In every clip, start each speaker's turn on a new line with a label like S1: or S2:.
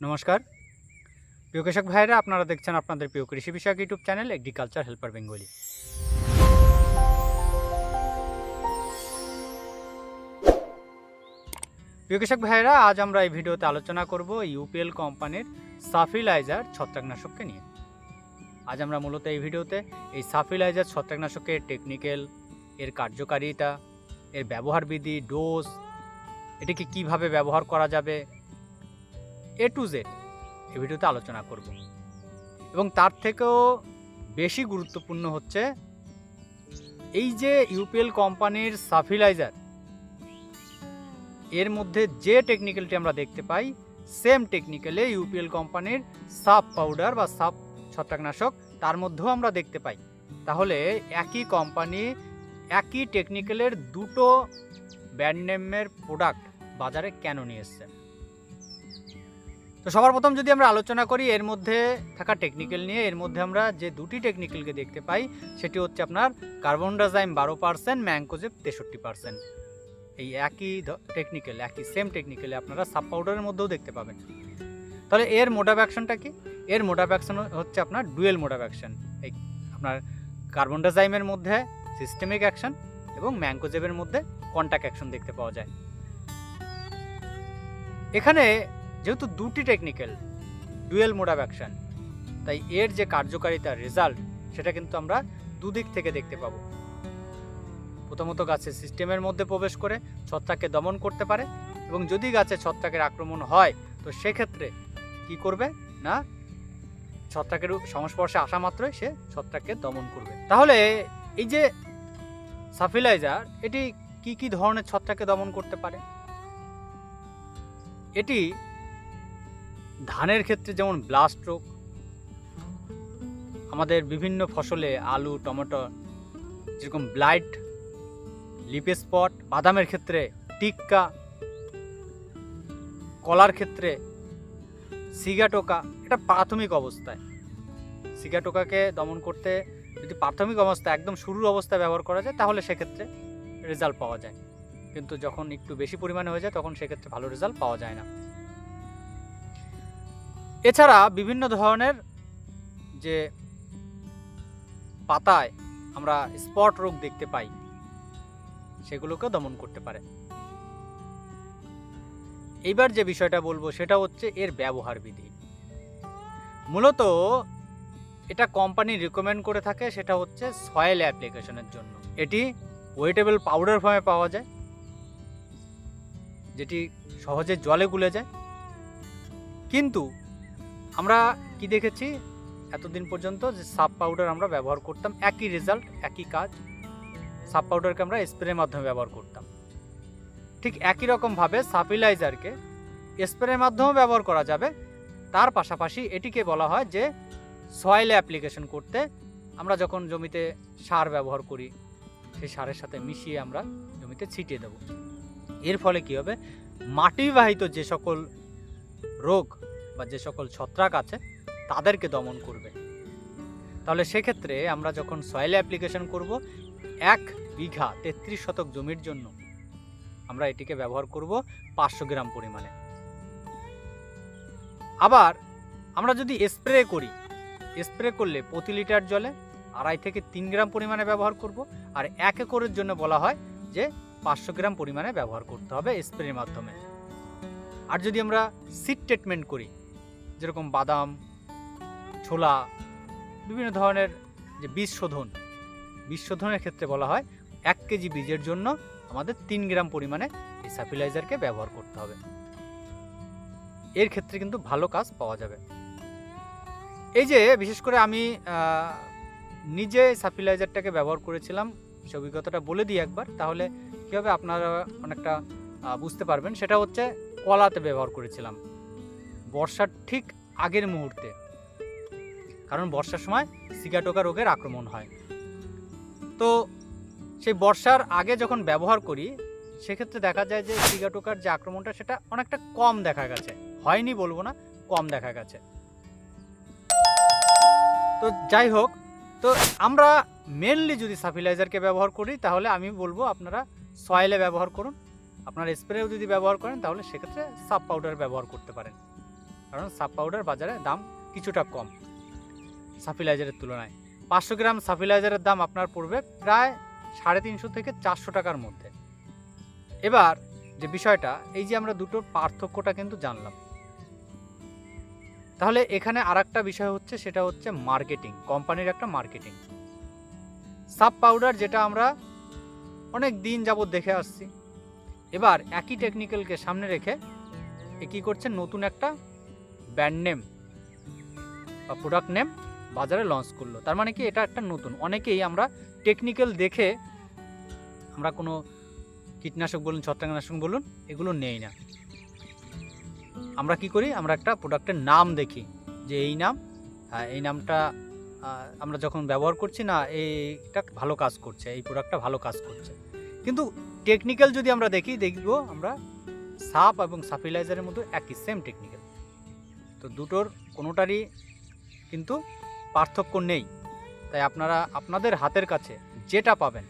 S1: নমস্কার প্রিয় কৃষক ভাইরা, আপনারা দেখছেন আপনাদের প্রিয় কৃষি বিষয়ক YouTube channel agriculture helper Bengali. প্রিয় কৃষক ভাইরা, আজ আমরা এই ভিডিওতে আলোচনা করব ইউপিএল কোম্পানির সাফিলাইজার ছত্রাকনাশককে নিয়ে। আজ আমরা মূলত এই ভিডিওতে এই সাফিলাইজার ছত্রাকনাশকের টেকনিক্যাল, এর কার্যকারিতা, এর ব্যবহার বিধি, ডোজ, এটিকে কিভাবে ব্যবহার করা যাবে, এ টু জেড এই ভিডিওতে আলোচনা করব। এবং তার থেকেও বেশি গুরুত্বপূর্ণ হচ্ছে এই যে ইউপিএল কোম্পানির সাফিলাইজার, এর মধ্যে যে টেকনিক্যালটি আমরা দেখতে পাই, সেম টেকনিক্যালে ইউপিএল কোম্পানির সাপ পাউডার বা সাপ ছত্রাকনাশক তার মধ্যেও আমরা দেখতে পাই। তাহলে একই কোম্পানি একই টেকনিক্যালের দুটো ব্র্যান্ড নেমের প্রোডাক্ট বাজারে কেন নিয়ে এসছে? তো সবার প্রথম যদি আমরা আলোচনা করি এর মধ্যে থাকা টেকনিক্যাল নিয়ে, এর মধ্যে আমরা যে দুটি টেকনিক্যালকে দেখতে পাই সেটি হচ্ছে আপনার কার্বনডাজাইম 12%, ম্যাঙ্কোজেব 63%। এই একই টেকনিক্যাল, একই সেম টেকনিক্যালে আপনারা সাব পাউডারের মধ্যেও দেখতে পাবেন। তাহলে এর মোড অফ অ্যাকশনটা কি? এর মোড অফ অ্যাকশন হচ্ছে আপনার ডুয়েল মোড অফ অ্যাকশন। এই আপনার কার্বনডাজাইমের মধ্যে সিস্টেমিক অ্যাকশন এবং ম্যাঙ্কোজেবের মধ্যে কন্টাক্ট অ্যাকশন দেখতে পাওয়া যায়। এখানে যেহেতু দুটি technical, dual mode of action, তাই এর যে কার্যকারিতার রেজাল্ট সেটা কিন্তু আমরা দুদিক থেকে দেখতে পাবো। প্রথমত গাছের সিস্টেমের মধ্যে প্রবেশ করে ছত্রাককে দমন করতে পারে, এবং যদি গাছে ছত্রাকের আক্রমণ হয় তো সেক্ষেত্রে কি করবে না, ছত্রাকের সংস্পর্শে আসা মাত্রই সে ছত্রাককে দমন করবে। তাহলে এই যে সাফিলাইজার, এটি কি কি ধরনের ছত্রাককে দমন করতে পারে? এটি ধানের ক্ষেত্রে যেমন ব্লাস্ট রোগ, আমাদের বিভিন্ন ফসলে আলু, টমেটো যেরকম ব্লাইট, লিপ স্পট, বাদামের ক্ষেত্রে টিক্কা, কলার ক্ষেত্রে সিগাটোকা। এটা প্রাথমিক অবস্থায় সিগাটোকাকে দমন করতে যদি প্রাথমিক অবস্থায় একদম শুরুর অবস্থায় ব্যবহার করা যায় তাহলে সেক্ষেত্রে রেজাল্ট পাওয়া যায়, কিন্তু যখন একটু বেশি পরিমাণে হয়ে যায় তখন সেক্ষেত্রে ভালো রেজাল্ট পাওয়া যায় না। এছাড়া বিভিন্ন ধরনের যে পাতায় আমরা স্পট রোগ দেখতে পাই সেগুলোকেও দমন করতে পারে। এইবার যে বিষয়টা বলবো সেটা হচ্ছে এর ব্যবহার বিধি। মূলত এটা কোম্পানি রিকমেন্ড করে থাকে, সেটা হচ্ছে সয়েল অ্যাপ্লিকেশনের জন্য। এটি ওয়েটেবল পাউডার ফর্মে পাওয়া যায়, যেটি সহজে জলে গুলে যায়। কিন্তু আমরা কি দেখেছি এতদিন পর্যন্ত, যে সাব পাউডার আমরা ব্যবহার করতাম, একই রেজাল্ট, একই কাজ। সাব পাউডারকে আমরা স্প্রের মাধ্যমে ব্যবহার করতাম। ঠিক একই রকমভাবে সাফিলাইজারকে স্প্রের মাধ্যমেও ব্যবহার করা যাবে। তার পাশাপাশি এটিকে বলা হয় যে সয়েলে অ্যাপ্লিকেশন করতে, আমরা যখন জমিতে সার ব্যবহার করি সেই সারের সাথে মিশিয়ে আমরা জমিতে ছিটিয়ে দেব। এর ফলে কি হবে, মাটিবাহিত যে সকল রোগ বা যে সকল ছত্রাক আছে তাদেরকে দমন করবে। তাহলে সেক্ষেত্রে আমরা যখন সয়েল অ্যাপ্লিকেশন করব 1 বিঘা 33 শতক জমির জন্য আমরা এটিকে ব্যবহার করব 500 গ্রাম পরিমাণে। আবার আমরা যদি স্প্রে করি, স্প্রে করলে প্রতি লিটার জলে 2.5 থেকে 3 গ্রাম পরিমাণে ব্যবহার করব। আর 1 একরের জন্য বলা হয় যে 500 গ্রাম পরিমাণে ব্যবহার করতে হবে স্প্রের মাধ্যমে। আর যদি আমরা সিড ট্রিটমেন্ট করি, যেরকম বাদাম, ছোলা, বিভিন্ন ধরনের যে বীজ শোধনের ক্ষেত্রে বলা হয় 1 কেজি বীজের জন্য আমাদের 3 গ্রাম পরিমাণে এই সাফিলাইজারকে ব্যবহার করতে হবে। এর ক্ষেত্রে কিন্তু ভালো কাজ পাওয়া যাবে। এই যে বিশেষ করে আমি নিজে সাফিলাইজারটাকে ব্যবহার করেছিলাম, সে অভিজ্ঞতাটা বলে দিই একবার, তাহলে কী হবে আপনারা অনেকটা বুঝতে পারবেন। সেটা হচ্ছে কলাতে ব্যবহার করেছিলাম বর্ষার ঠিক আগের মুহূর্তে, কারণ বর্ষার সময় সিগাটোকা রোগের আক্রমণ হয়। তো সেই বর্ষার আগে যখন ব্যবহার করি সেক্ষেত্রে দেখা যায় যে সিগাটোকার যে আক্রমণটা সেটা অনেকটা কম দেখা গেছে, হয়নি বলবো না, কম দেখা গেছে। তো যাই হোক, তো আমরা মেনলি যদি সাফিলাইজারকে ব্যবহার করি তাহলে আমি বলবো আপনারা সয়েলে ব্যবহার করুন। আপনারা স্প্রেও যদি ব্যবহার করেন তাহলে সেক্ষেত্রে সাব পাউডার ব্যবহার করতে পারেন। কারণ সাব পাউডার বাজারে দাম কিছুটা কম সাফিলাইজারের তুলনায়। 500 গ্রাম সাফিলাইজারের দাম আপনার পড়বে প্রায় 350 থেকে 400 টাকার মধ্যে। এবার যে বিষয়টা, এই যে আমরা দুটোর পার্থক্যটা কিন্তু জানলাম, তাহলে এখানে আরেকটা বিষয় হচ্ছে, সেটা হচ্ছে মার্কেটিং, কোম্পানির একটা মার্কেটিং। সাব পাউডার যেটা আমরা অনেক দিন যাবত দেখে আসছি, এবার একই টেকনিক্যালকে সামনে রেখে কী করছে, নতুন একটা ব্র্যান্ড নেম বা প্রোডাক্ট নেম বাজারে লঞ্চ করলো। তার মানে কি, এটা একটা নতুন। অনেকেই আমরা টেকনিক্যাল দেখে আমরা কোনো কীটনাশক বলুন, ছত্রাকনাশক বলুন, এগুলো নেই না। আমরা কি করি, আমরা একটা প্রোডাক্টের নাম দেখি যে এই নাম, এই নামটা আমরা যখন ব্যবহার করছি না, এইটা ভালো কাজ করছে, এই প্রোডাক্টটা ভালো কাজ করছে। কিন্তু টেকনিক্যাল যদি আমরা দেখব আমরা সাপ এবং সাফিলাইজারের মধ্যে একই, সেম টেকনিক্যাল। তো দুটোর কোনোটারই কিন্তু পার্থক্য নেই। তাই আপনারা আপনাদের হাতের কাছে যেটা পাবেন,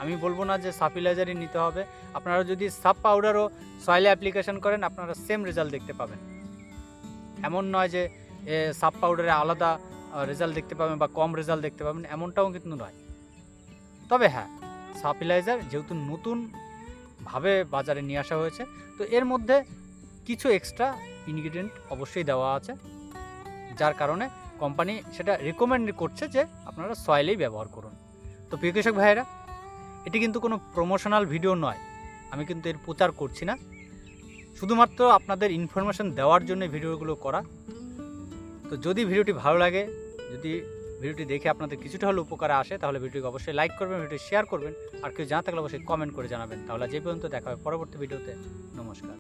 S1: আমি বলবো না যে সাফিলাইজারই নিতে হবে। আপনারা যদি সাব পাউডারও সয়েলে অ্যাপ্লিকেশন করেন, আপনারা সেম রেজাল্ট দেখতে পাবেন। এমন নয় যে সাব পাউডারে আলাদা রেজাল্ট দেখতে পাবেন বা কম রেজাল্ট দেখতে পাবেন, এমনটাও কিন্তু নয়। তবে হ্যাঁ, সাফিলাইজার যেহেতু নতুনভাবে বাজারে নিয়ে আসা হয়েছে, তো এর মধ্যে কিছু এক্সট্রা ইনগ্রিডিয়েন্ট অবশ্যই দেওয়া আছে, যার কারণে কোম্পানি সেটা রিকমেন্ড করছে যে আপনারা সয়েলেই ব্যবহার করুন। তো প্রিয় কৃষক ভাইয়েরা, এটি কিন্তু কোনো প্রমোশনাল ভিডিও নয়, আমি কিন্তু এর প্রচার করছি না, শুধুমাত্র আপনাদের ইনফরমেশন দেওয়ার জন্য ভিডিওগুলো করা। তো যদি ভিডিওটি ভালো লাগে, যদি ভিডিওটি দেখে আপনাদের কিছুটা হলে উপকারে আসে, তাহলে ভিডিওকে অবশ্যই লাইক করবেন, ভিডিওটি শেয়ার করবেন, আর কেউ জানা থাকলে অবশ্যই কমেন্ট করে জানাবেন। তাহলে যে পর্যন্ত দেখা হবে পরবর্তী ভিডিওতে। নমস্কার।